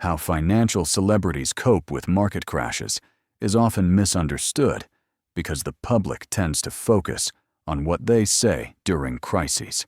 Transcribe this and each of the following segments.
How financial celebrities cope with market crashes is often misunderstood because the public tends to focus on what they say during crises,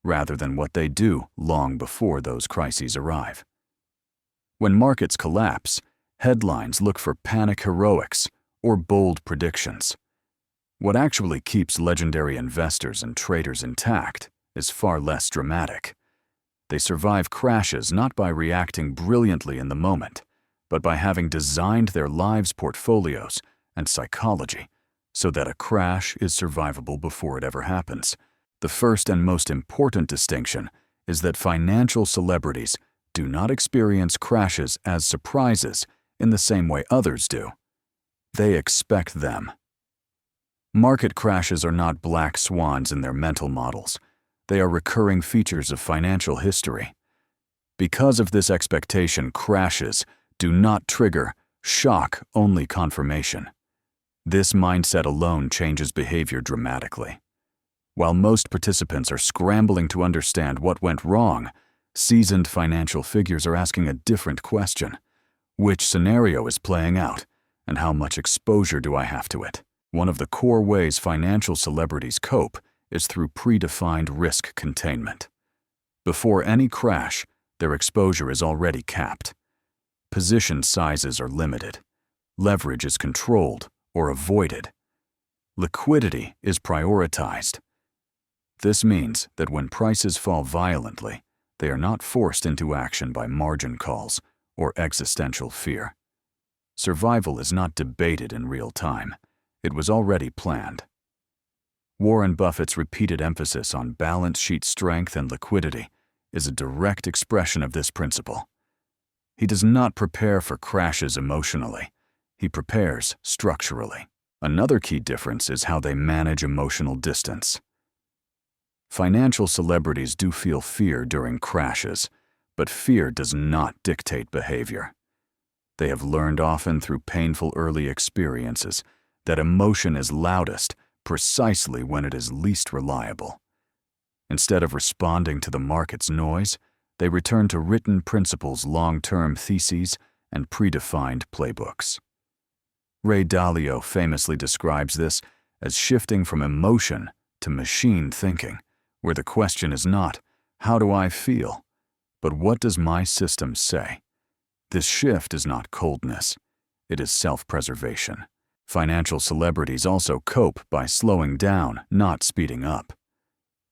rather than what they do long before those crises arrive. When markets collapse, headlines look for panic heroics or bold predictions. What actually keeps legendary investors and traders intact is far less dramatic. They survive crashes not by reacting brilliantly in the moment, but by having designed their lives' portfolios and psychology so that a crash is survivable before it ever happens. The first and most important distinction is that financial celebrities do not experience crashes as surprises in the same way others do. They expect them. Market crashes are not black swans in their mental models. They are recurring features of financial history. Because of this expectation, crashes do not trigger shock-only confirmation. This mindset alone changes behavior dramatically. While most participants are scrambling to understand what went wrong, seasoned financial figures are asking a different question. Which scenario is playing out, and how much exposure do I have to it? One of the core ways financial celebrities cope is through predefined risk containment. Before any crash, their exposure is already capped. Position sizes are limited. Leverage is controlled or avoided. Liquidity is prioritized. This means that when prices fall violently, they are not forced into action by margin calls or existential fear. Survival is not debated in real time. It was already planned. Warren Buffett's repeated emphasis on balance sheet strength and liquidity is a direct expression of this principle. He does not prepare for crashes emotionally. He prepares structurally. Another key difference is how they manage emotional distance. Financial celebrities do feel fear during crashes, but fear does not dictate behavior. They have learned often through painful early experiences that emotion is loudest precisely when it is least reliable. Instead of responding to the market's noise, they return to written principles, long-term theses, and predefined playbooks. Ray Dalio famously describes this as shifting from emotion to machine thinking, where the question is not, how do I feel, but what does my system say? This shift is not coldness, it is self-preservation. Financial celebrities also cope by slowing down, not speeding up.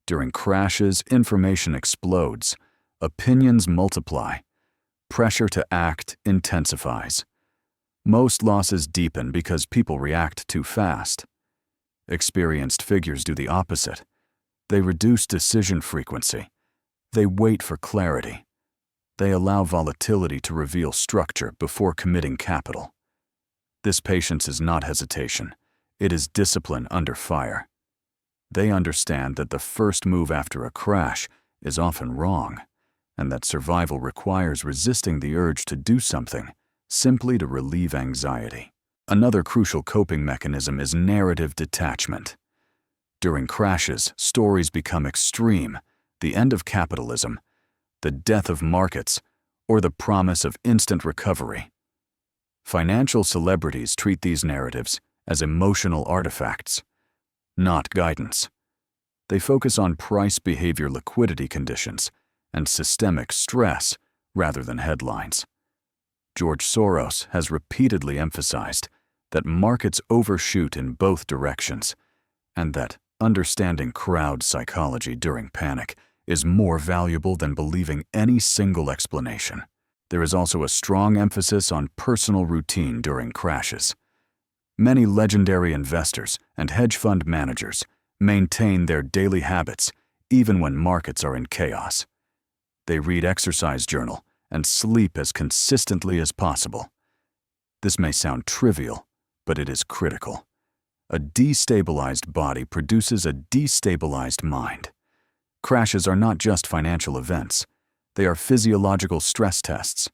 During crashes, information explodes, opinions multiply, pressure to act intensifies. Most losses deepen because people react too fast. Experienced figures do the opposite. They reduce decision frequency. They wait for clarity. They allow volatility to reveal structure before committing capital. This patience is not hesitation. It is discipline under fire. They understand that the first move after a crash is often wrong, and that survival requires resisting the urge to do something simply to relieve anxiety. Another crucial coping mechanism is narrative detachment. During crashes, stories become extreme: the end of capitalism, the death of markets, or the promise of instant recovery. Financial celebrities treat these narratives as emotional artifacts, not guidance. They focus on price behavior, liquidity conditions, and systemic stress rather than headlines. George Soros has repeatedly emphasized that markets overshoot in both directions, and that understanding crowd psychology during panic is more valuable than believing any single explanation. There is also a strong emphasis on personal routine during crashes. Many legendary investors and hedge fund managers maintain their daily habits even when markets are in chaos. They read exercise journal and sleep as consistently as possible. This may sound trivial, but it is critical. A destabilized body produces a destabilized mind. Crashes are not just financial events. They are physiological stress tests.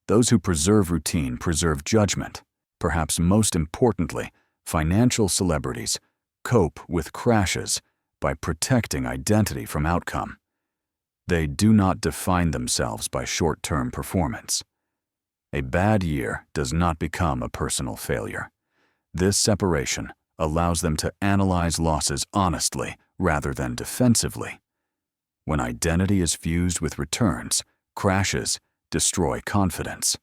Those who preserve routine preserve judgment. Perhaps most importantly, financial celebrities cope with crashes by protecting identity from outcome. They do not define themselves by short-term performance. A bad year does not become a personal failure. This separation allows them to analyze losses honestly rather than defensively. When identity is fused with returns, crashes destroy confidence.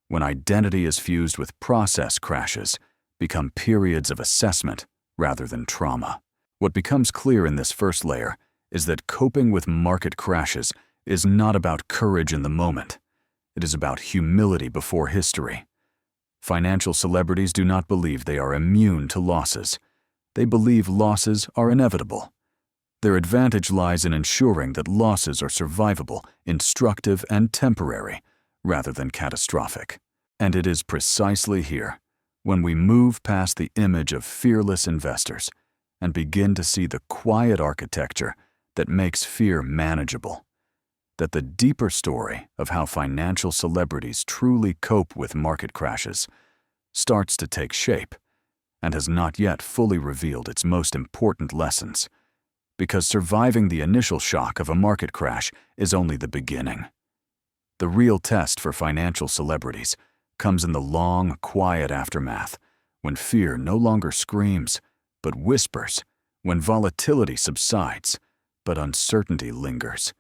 When identity is fused with process, crashes become periods of assessment rather than trauma. What becomes clear in this first layer is that coping with market crashes is not about courage in the moment. It is about humility before history. Financial celebrities do not believe they are immune to losses. They believe losses are inevitable. Their advantage lies in ensuring that losses are survivable, instructive, and temporary, rather than catastrophic. And it is precisely here, when we move past the image of fearless investors and begin to see the quiet architecture that makes fear manageable, that the deeper story of how financial celebrities truly cope with market crashes starts to take shape and has not yet fully revealed its most important lessons, because surviving the initial shock of a market crash is only the beginning. The real test for financial celebrities comes in the long, quiet aftermath, when fear no longer screams, but whispers, when volatility subsides, but uncertainty lingers,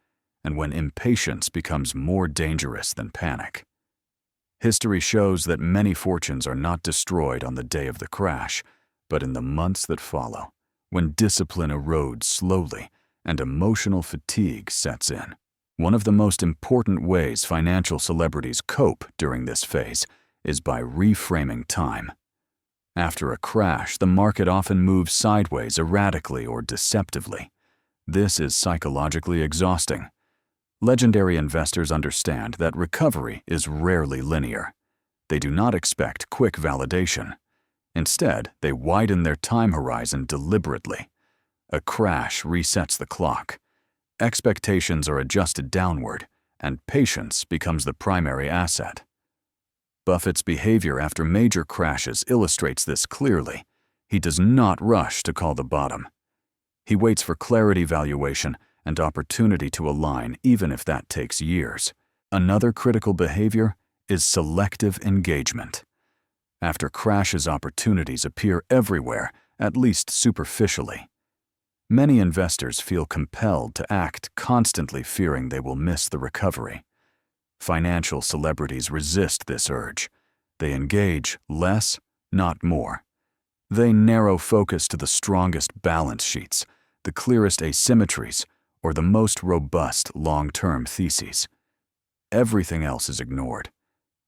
and when impatience becomes more dangerous than panic. History shows that many fortunes are not destroyed on the day of the crash, but in the months that follow, when discipline erodes slowly and emotional fatigue sets in. One of the most important ways financial celebrities cope during this phase is by reframing time. After a crash, the market often moves sideways erratically or deceptively. This is psychologically exhausting. Legendary investors understand that recovery is rarely linear. They do not expect quick validation. Instead, they widen their time horizon deliberately. A crash resets the clock. Expectations are adjusted downward, and patience becomes the primary asset. Buffett's behavior after major crashes illustrates this clearly. He does not rush to call the bottom. He waits for clarity, valuation, and opportunity to align, even if that takes years. Another critical behavior is selective engagement. After crashes, opportunities appear everywhere, at least superficially. Many investors feel compelled to act, constantly fearing they will miss the recovery. Financial celebrities resist this urge. They engage less, not more. They narrow focus to the strongest balance sheets, the clearest asymmetries, or the most robust long-term theses. Everything else is ignored.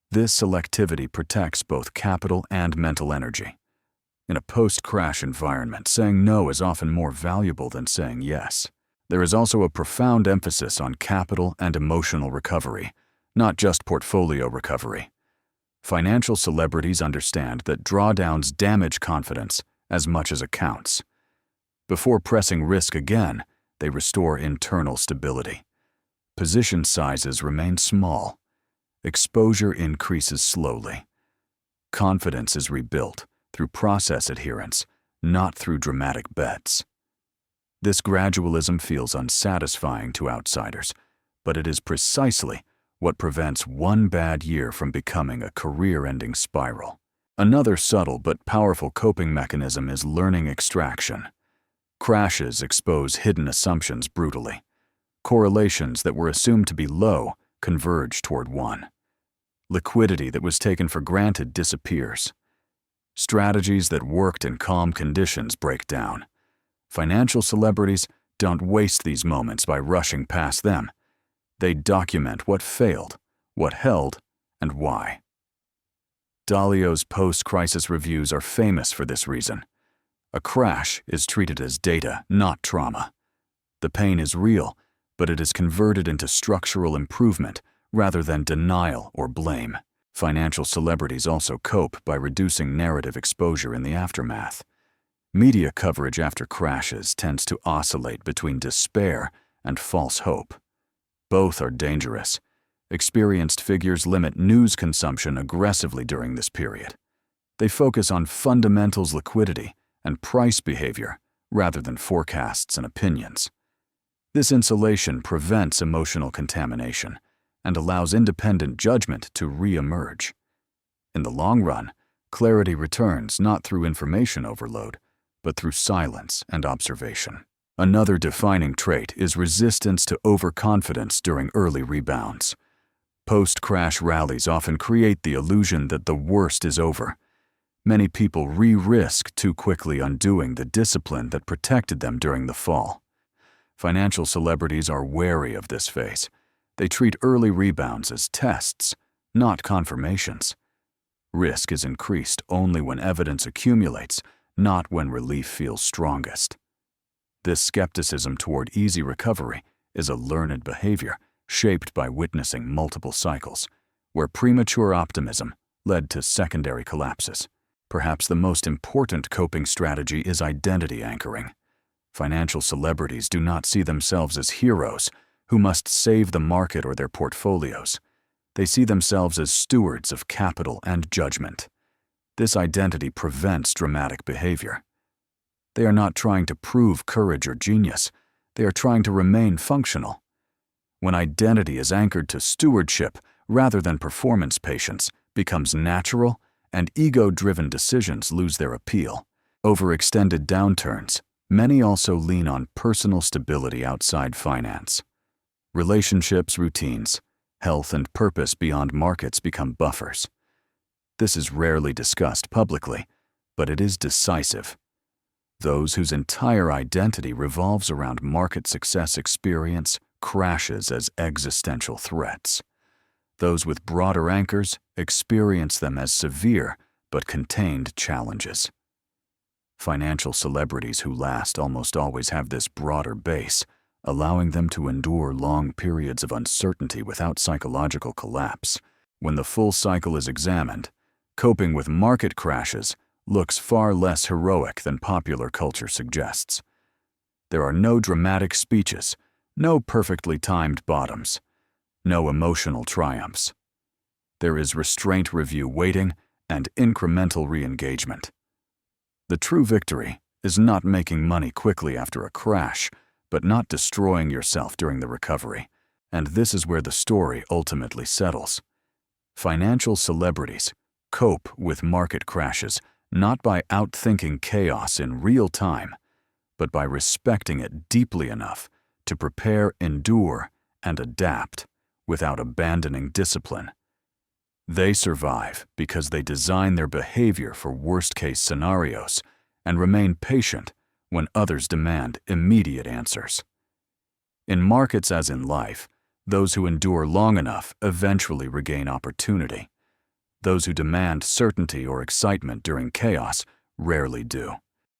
This selectivity protects both capital and mental energy. In a post-crash environment, saying no is often more valuable than saying yes. There is also a profound emphasis on capital and emotional recovery, not just portfolio recovery. Financial celebrities understand that drawdowns damage confidence as much as accounts. Before pressing risk again, they restore internal stability. Position sizes remain small. Exposure increases slowly. Confidence is rebuilt through process adherence, not through dramatic bets. This gradualism feels unsatisfying to outsiders, but it is precisely what prevents one bad year from becoming a career-ending spiral. Another subtle but powerful coping mechanism is learning extraction. Crashes expose hidden assumptions brutally. Correlations that were assumed to be low converge toward one. Liquidity that was taken for granted disappears. Strategies that worked in calm conditions break down. Financial celebrities don't waste these moments by rushing past them. They document what failed, what held, and why. Dalio's post-crisis reviews are famous for this reason. A crash is treated as data, not trauma. The pain is real, but it is converted into structural improvement rather than denial or blame. Financial celebrities also cope by reducing narrative exposure in the aftermath. Media coverage after crashes tends to oscillate between despair and false hope. Both are dangerous. Experienced figures limit news consumption aggressively during this period. They focus on fundamentals, liquidity, and price behavior rather than forecasts and opinions. This insulation prevents emotional contamination, and allows independent judgment to re-emerge. In the long run, clarity returns not through information overload, but through silence and observation. Another defining trait is resistance to overconfidence during early rebounds. Post-crash rallies often create the illusion that the worst is over. Many people re-risk too quickly undoing the discipline that protected them during the fall. Financial celebrities are wary of this phase. They treat early rebounds as tests, not confirmations. Risk is increased only when evidence accumulates, not when relief feels strongest. This skepticism toward easy recovery is a learned behavior shaped by witnessing multiple cycles, where premature optimism led to secondary collapses. Perhaps the most important coping strategy is identity anchoring. Financial celebrities do not see themselves as heroes who must save the market or their portfolios. They see themselves as stewards of capital and judgment. This identity prevents dramatic behavior. They are not trying to prove courage or genius. They are trying to remain functional. When identity is anchored to stewardship rather than performance, patience becomes natural, and ego-driven decisions lose their appeal. Over extended downturns, many also lean on personal stability outside finance. Relationships, routines, health, and purpose beyond markets become buffers. This is rarely discussed publicly, but it is decisive. Those whose entire identity revolves around market success experience crashes as existential threats. Those with broader anchors experience them as severe but contained challenges. Financial celebrities who last almost always have this broader base, allowing them to endure long periods of uncertainty without psychological collapse. When the full cycle is examined, coping with market crashes looks far less heroic than popular culture suggests. There are no dramatic speeches, no perfectly timed bottoms, no emotional triumphs. There is restraint review waiting and incremental re-engagement. The true victory is not making money quickly after a crash, but not destroying yourself during the recovery. And this is where the story ultimately settles. Financial celebrities cope with market crashes not by outthinking chaos in real time, but by respecting it deeply enough to prepare, endure, and adapt without abandoning discipline. They survive because they design their behavior for worst-case scenarios and remain patient when others demand immediate answers. In markets as in life, those who endure long enough eventually regain opportunity. Those who demand certainty or excitement during chaos rarely do.